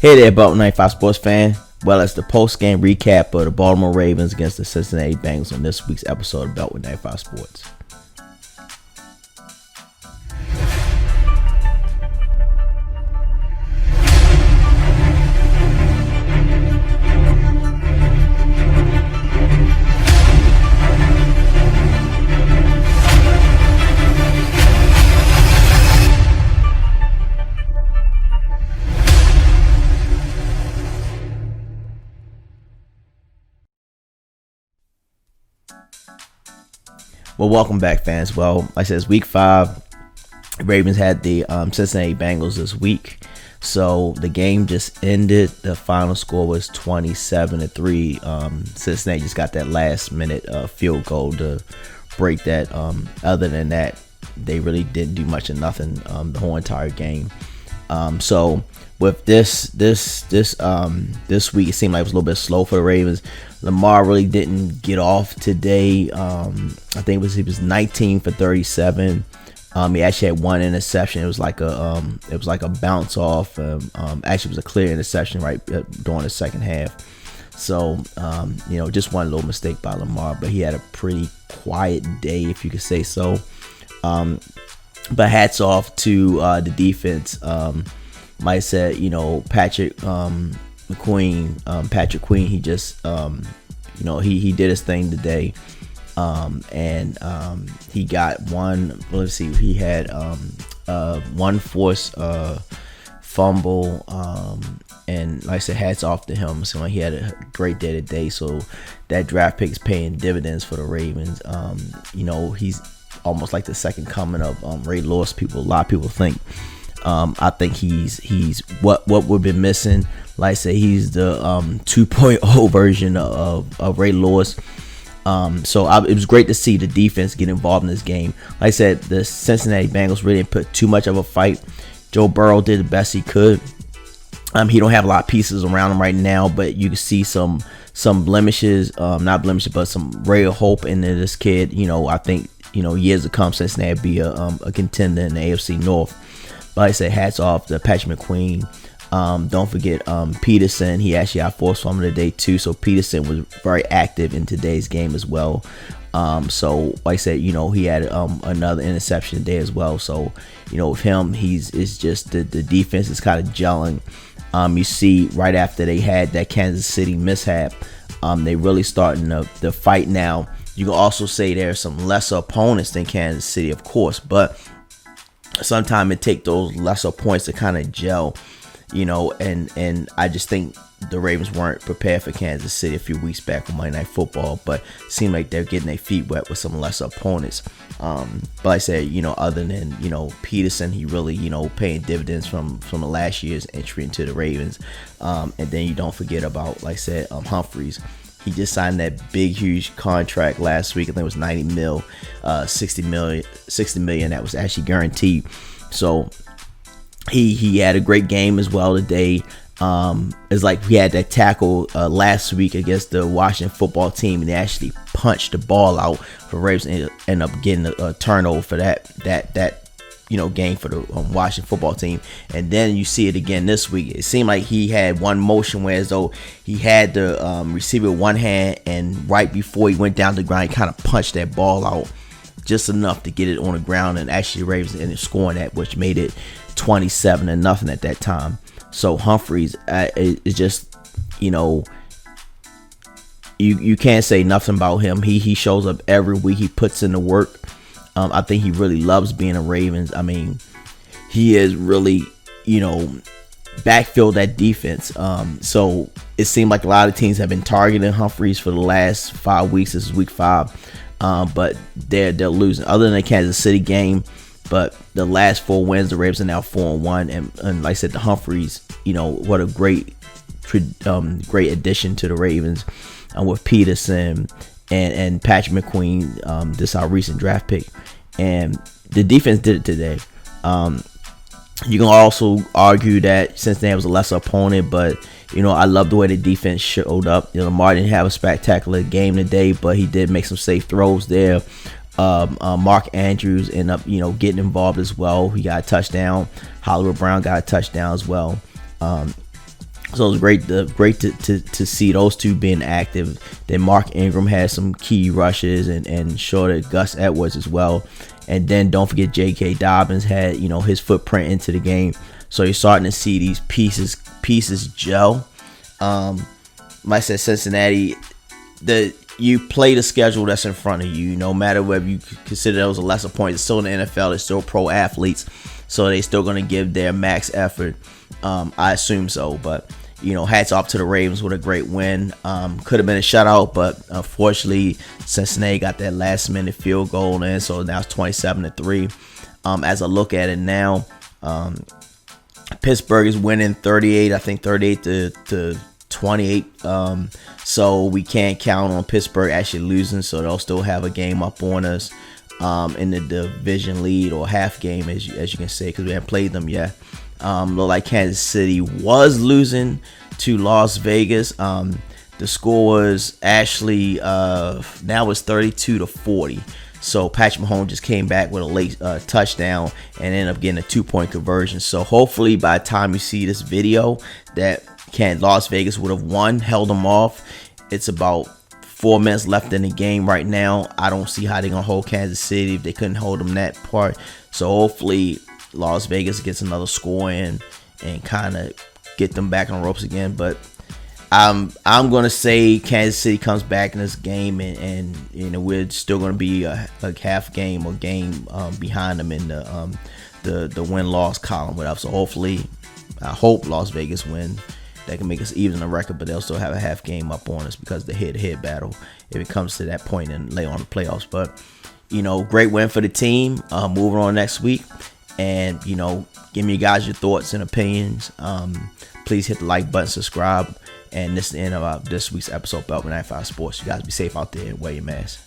Hey there, Beltway 95 sports fan. Well, it's the post-game recap of the Baltimore Ravens against the Cincinnati Bangles on this week's episode of Beltway 95 Sports. Well, welcome back, fans. Well, like I said, it's week 5. The Ravens had the Cincinnati Bengals this week. So the game just ended. The final score was 27-3. Cincinnati just got that last minute field goal to break that. Other than that, they really didn't do much of nothing the whole entire game. So with this week, it seemed like it was a little bit slow for the Ravens. Lamar really didn't get off today. I think he was 19 for 37. He actually had one interception. It was like a bounce off. Actually, it was a clear interception right during the second half. So just one little mistake by Lamar, but he had a pretty quiet day, if you could say so. But hats off to the defense. Like I said, Patrick Queen, he just he did his thing today, and he got one. Let's see, he had one forced fumble, and like I said, hats off to him. So he had a great day today. So that draft pick is paying dividends for the Ravens. He's almost like the second coming of Ray Lewis. A lot of people think. I think he's what we've been missing. Like I said, he's the 2.0 version of Ray Lewis. It was great to see the defense get involved in this game. Like I said, the Cincinnati Bengals really didn't put too much of a fight. Joe Burrow did the best he could. He don't have a lot of pieces around him right now, but you can see some blemishes, not blemishes, but some ray of hope in this kid. I think years to come, Cincinnati be a contender in the AFC North. But like I said, hats off to Patrick McQueen. Don't forget Peterson. He actually got forced fumble today too. So Peterson was very active in today's game as well. So like I said, he had another interception today as well. So with him, it's just the defense is kind of gelling. You see right after they had that Kansas City mishap, they really starting to fight now. You can also say there are some lesser opponents than Kansas City, of course, but sometimes it takes those lesser points to kind of gel, and I just think the Ravens weren't prepared for Kansas City a few weeks back on Monday Night Football, but it seemed like they're getting their feet wet with some lesser opponents. But like I said, other than, Peterson, he really, paying dividends from the last year's entry into the Ravens. And then you don't forget about, like I said, Humphreys. He just signed that big, huge contract last week. I think it was $90 million, $60 million that was actually guaranteed. So he had a great game as well today. It's like we had that tackle last week against the Washington football team, and they actually punched the ball out for Ravens and ended up getting a turnover for that game for the Washington football team. And then you see it again this week. It seemed like he had one motion where as though he had the receiver with one hand, and right before he went down to the ground, he kind of punched that ball out just enough to get it on the ground, and actually the Ravens ended up scoring that, which made it 27-0 at that time. So Humphreys is just, you can't say nothing about him. He shows up every week. He puts in the work. I think he really loves being a Ravens. I mean, he is really, backfill that defense. So it seemed like a lot of teams have been targeting Humphreys for the last 5 weeks. This is week 5. But they're losing. Other than the Kansas City game, but the last 4 wins, the Ravens are now 4-1. And like I said, the Humphreys, what a great addition to the Ravens with Peterson and Patrick McQueen. This is our recent draft pick. And the defense did it today. You can also argue that Cincinnati was a lesser opponent, but I love the way the defense showed up. Lamar didn't have a spectacular game today, but he did make some safe throws there. Mark Andrews ended up, getting involved as well. He got a touchdown. Hollywood Brown got a touchdown as well. So it was great to see those two being active. Then Mark Ingram had some key rushes, and sure that Gus Edwards as well. And then don't forget J.K. Dobbins had, his footprint into the game. So you're starting to see these pieces gel. Like I said, Cincinnati, you play the schedule that's in front of you. No matter whether you consider those a lesser point, it's still in the NFL. It's still pro athletes, so they still going to give their max effort. I assume so, but hats off to the Ravens with a great win. Could have been a shutout, but unfortunately, Cincinnati got that last minute field goal in, so now it's 27-3. As I look at it now, Pittsburgh is winning 38 to 28. So we can't count on Pittsburgh actually losing, so they'll still have a game up on us in the division lead, or half game, as you can say, because we haven't played them yet. Look like Kansas City was losing to Las Vegas. The score was actually now it's 32-40. So Patrick Mahomes just came back with a late touchdown and ended up getting a 2-point conversion. So hopefully by the time you see this video, that Las Vegas would have won, held them off. It's about 4 minutes left in the game right now. I don't see how they're gonna hold Kansas City if they couldn't hold them that part. So hopefully Las Vegas gets another score in and kind of get them back on the ropes again. But I'm gonna say Kansas City comes back in this game, and we're still gonna be a half game or game behind them in the win-loss column, whatever. So hopefully, I hope Las Vegas win. That can make us even the record, but they'll still have a half game up on us because of the head-to-head battle if it comes to that point and later on the playoffs. But great win for the team. Moving on next week. And give me guys your thoughts and opinions. Please hit the like button, subscribe, and this is the end of this week's episode of Beltway 95 Sports. You guys be safe out there and wear your mask.